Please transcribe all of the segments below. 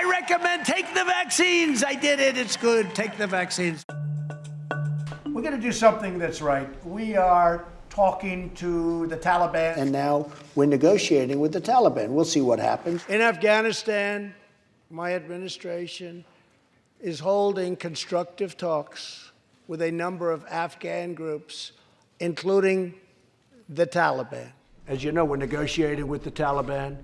I recommend take the vaccines. I did it. It's good. Take the vaccines. We're going to do something that's right. We are talking to the Taliban. And now we're negotiating with the Taliban. We'll see what happens. In Afghanistan, my administration is holding constructive talks with a number of Afghan groups, including the Taliban. As you know, we're negotiating with the Taliban,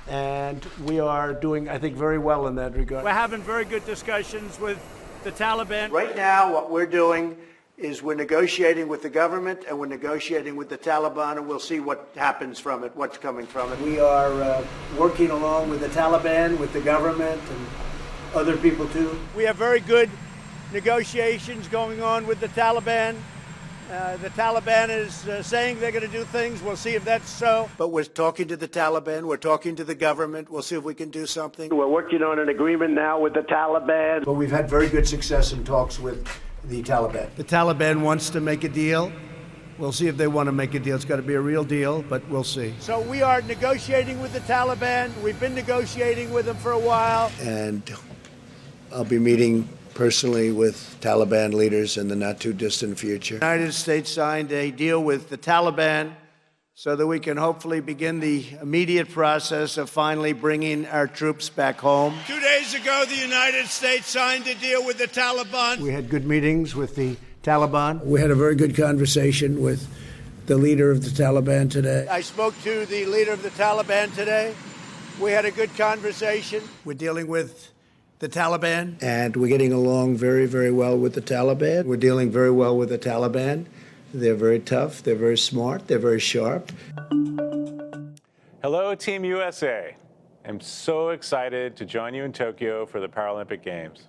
and we are doing, I think, very well in that regard. We're having very good discussions with the Taliban. Right now, what we're doing is we're negotiating with the government and we're negotiating with the Taliban, and we'll see what happens from it, what's coming from it. We are working along with the Taliban, with the government, and other people too. We have very good negotiations going on with the Taliban. The Taliban is saying they're going to do things. We'll see if that's so. But we're talking to the Taliban, we're talking to the government. We'll see if we can do something. We're working on an agreement now with the Taliban. But we've had very good success in talks with the Taliban. The Taliban wants to make a deal. We'll see if they want to make a deal. It's got to be a real deal, but we'll see. So we are negotiating with the Taliban. We've been negotiating with them for a while. And I'll be meeting personally with Taliban leaders in the not-too-distant future. The United States signed a deal with the Taliban so that we can hopefully begin the immediate process of finally bringing our troops back home. 2 days ago, the United States signed a deal with the Taliban. We had good meetings with the Taliban. We had a very good conversation with the leader of the Taliban today. I spoke to the leader of the Taliban today. We had a good conversation. We're dealing with the Taliban. And we're getting along very, very well with the Taliban. We're dealing very well with the Taliban. They're very tough, they're very smart, they're very sharp. Hello, Team USA. I'm so excited to join you in Tokyo for the Paralympic Games.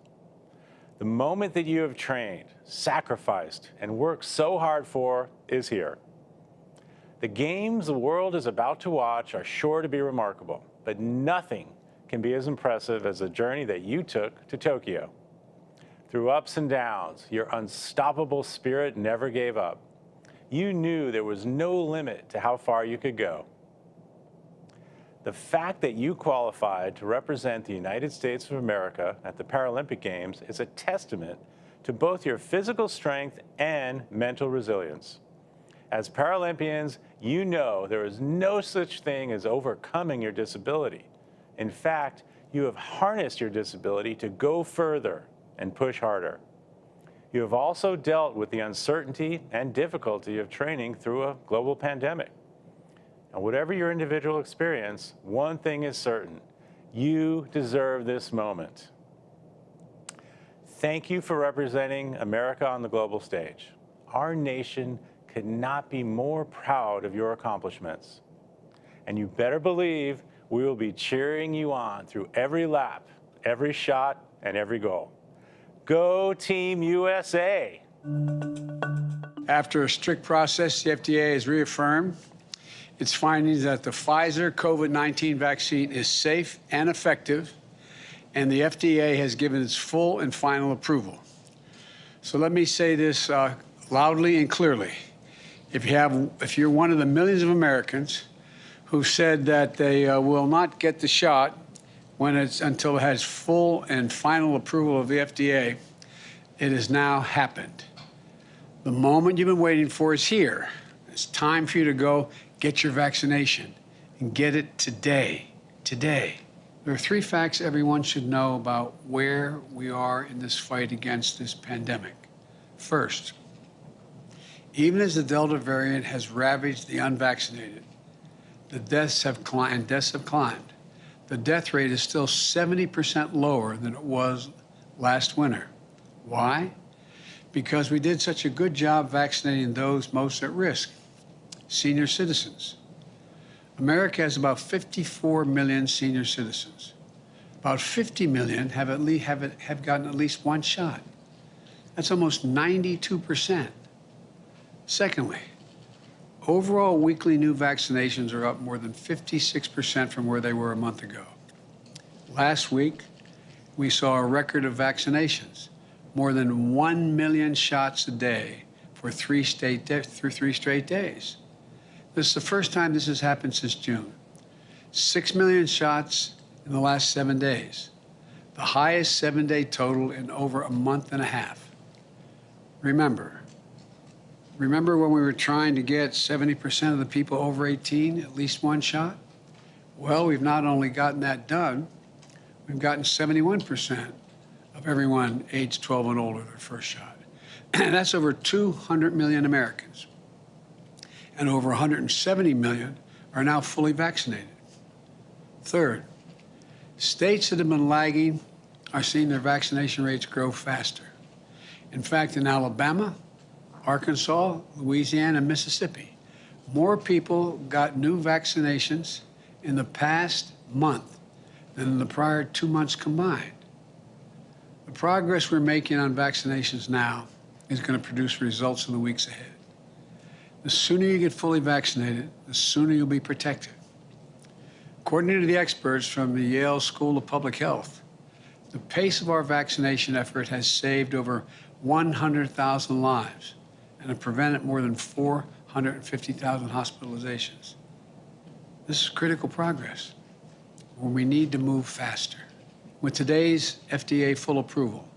The moment that you have trained, sacrificed, and worked so hard for is here. The games the world is about to watch are sure to be remarkable, but nothing can be as impressive as the journey that you took to Tokyo. Through ups and downs, your unstoppable spirit never gave up. You knew there was no limit to how far you could go. The fact that you qualified to represent the United States of America at the Paralympic Games is a testament to both your physical strength and mental resilience. As Paralympians, you know there is no such thing as overcoming your disability. In fact, you have harnessed your disability to go further and push harder. You have also dealt with the uncertainty and difficulty of training through a global pandemic. And whatever your individual experience, one thing is certain: you deserve this moment. Thank you for representing America on the global stage. Our nation could not be more proud of your accomplishments. And you better believe we will be cheering you on through every lap, every shot, and every goal. Go Team USA! After a strict process, the FDA has reaffirmed its findings that the Pfizer COVID-19 vaccine is safe and effective, and the FDA has given its full and final approval. So let me say this loudly and clearly. If you're one of the millions of Americans who said that they will not get the shot until it has full and final approval of the FDA, it has now happened. The moment you've been waiting for is here. It's time for you to go get your vaccination and get it today. Today. There are 3 facts everyone should know about where we are in this fight against this pandemic. First, even as the Delta variant has ravaged the unvaccinated, the deaths have climbed. The death rate is still 70% lower than it was last winter. Why? Because we did such a good job vaccinating those most at risk, senior citizens. America has about 54 million senior citizens. About 50 million have gotten at least 1 shot. That's almost 92%. Secondly, overall weekly new vaccinations are up more than 56% from where they were a month ago. Last week, we saw a record of vaccinations, more than 1 million shots a day for 3 straight days. This is the first time this has happened since June. 6 million shots in the last 7 days. the highest 7-day total in over a month and a half. Remember when we were trying to get 70% of the people over 18 at least one shot? Well, we've not only gotten that done, we've gotten 71% of everyone aged 12 and older their first shot. That's over 200 million Americans. And over 170 million are now fully vaccinated. Third, states that have been lagging are seeing their vaccination rates grow faster. In fact, in Alabama, Arkansas, Louisiana, and Mississippi, more people got new vaccinations in the past month than in the prior 2 months combined. The progress we're making on vaccinations now is going to produce results in the weeks ahead. The sooner you get fully vaccinated, the sooner you'll be protected. According to the experts from the Yale School of Public Health, the pace of our vaccination effort has saved over 100,000 lives and have prevented more than 450,000 hospitalizations. This is critical progress, where we need to move faster. With today's FDA full approval,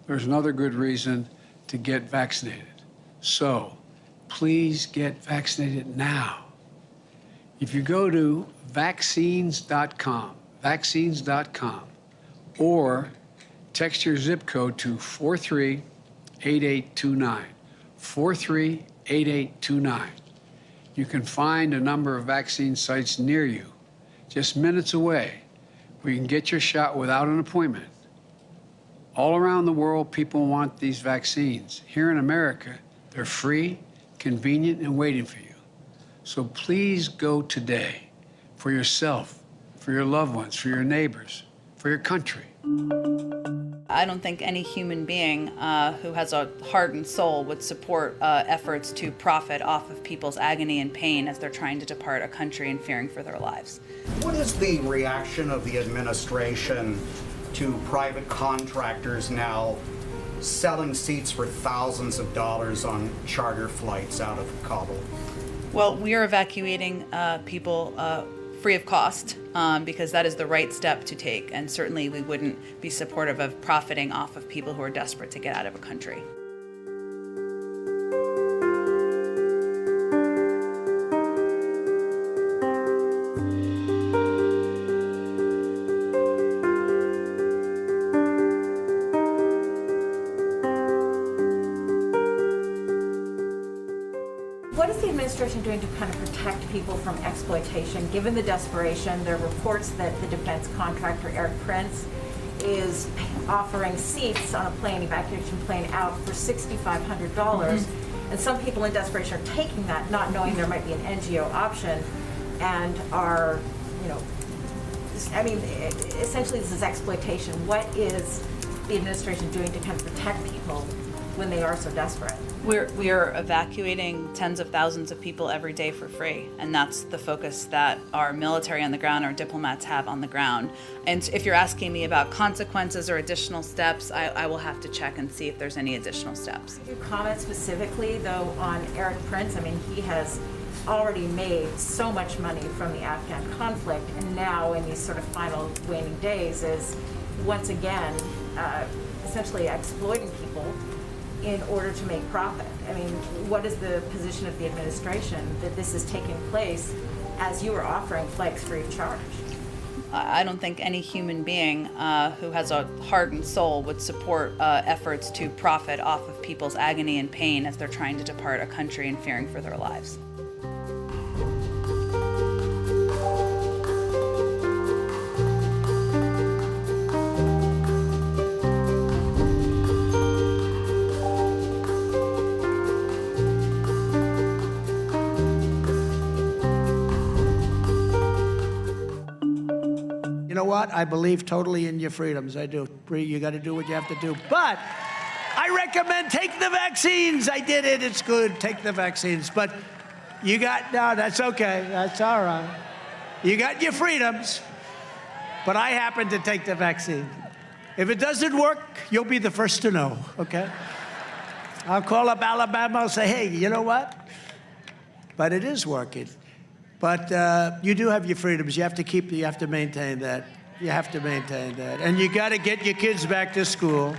there's another good reason to get vaccinated. So, please get vaccinated now. If you go to vaccines.com, or text your zip code to 438829, 438829. You can find a number of vaccine sites near you, just minutes away, where you can get your shot without an appointment. All around the world, people want these vaccines. Here in America, they're free, convenient, and waiting for you. So please go today for yourself, for your loved ones, for your neighbors, for your country. I don't think any human being who has a heart and soul would support efforts to profit off of people's agony and pain as they're trying to depart a country and fearing for their lives. What is the reaction of the administration to private contractors now selling seats for thousands of dollars on charter flights out of Kabul? Well, we are evacuating people free of cost because that is the right step to take, and certainly we wouldn't be supportive of profiting off of people who are desperate to get out of a country. What is the administration doing to kind of protect people from exploitation? Given the desperation, there are reports that the defense contractor, Eric Prince, is offering seats on a plane, evacuation plane, out for $6,500. And some people in desperation are taking that, not knowing there might be an NGO option, and are, I mean, essentially this is exploitation. What is the administration doing to kind of protect people when they are so desperate? We are evacuating tens of thousands of people every day for free, and that's the focus that our military on the ground, our diplomats have on the ground. And if you're asking me about consequences or additional steps, I will have to check and see if there's any additional steps. Could you comment specifically, though, on Eric Prince? I mean, he has already made so much money from the Afghan conflict, and now in these sort of final waning days is once again essentially exploiting people in order to make profit. I mean, what is the position of the administration that this is taking place as you are offering flights free of charge? I don't think any human being who has a heart and soul would support efforts to profit off of people's agony and pain as they're trying to depart a country and fearing for their lives. You know what? I believe totally in your freedoms. I do. You got to do what you have to do. But I recommend take the vaccines. I did it. It's good. Take the vaccines. But no, that's okay. That's all right. You got your freedoms. But I happen to take the vaccine. If it doesn't work, you'll be the first to know, okay? I'll call up Alabama and say, hey, you know what? But it is working. But you do have your freedoms. You have to maintain that. You have to maintain that. And you got to get your kids back to school.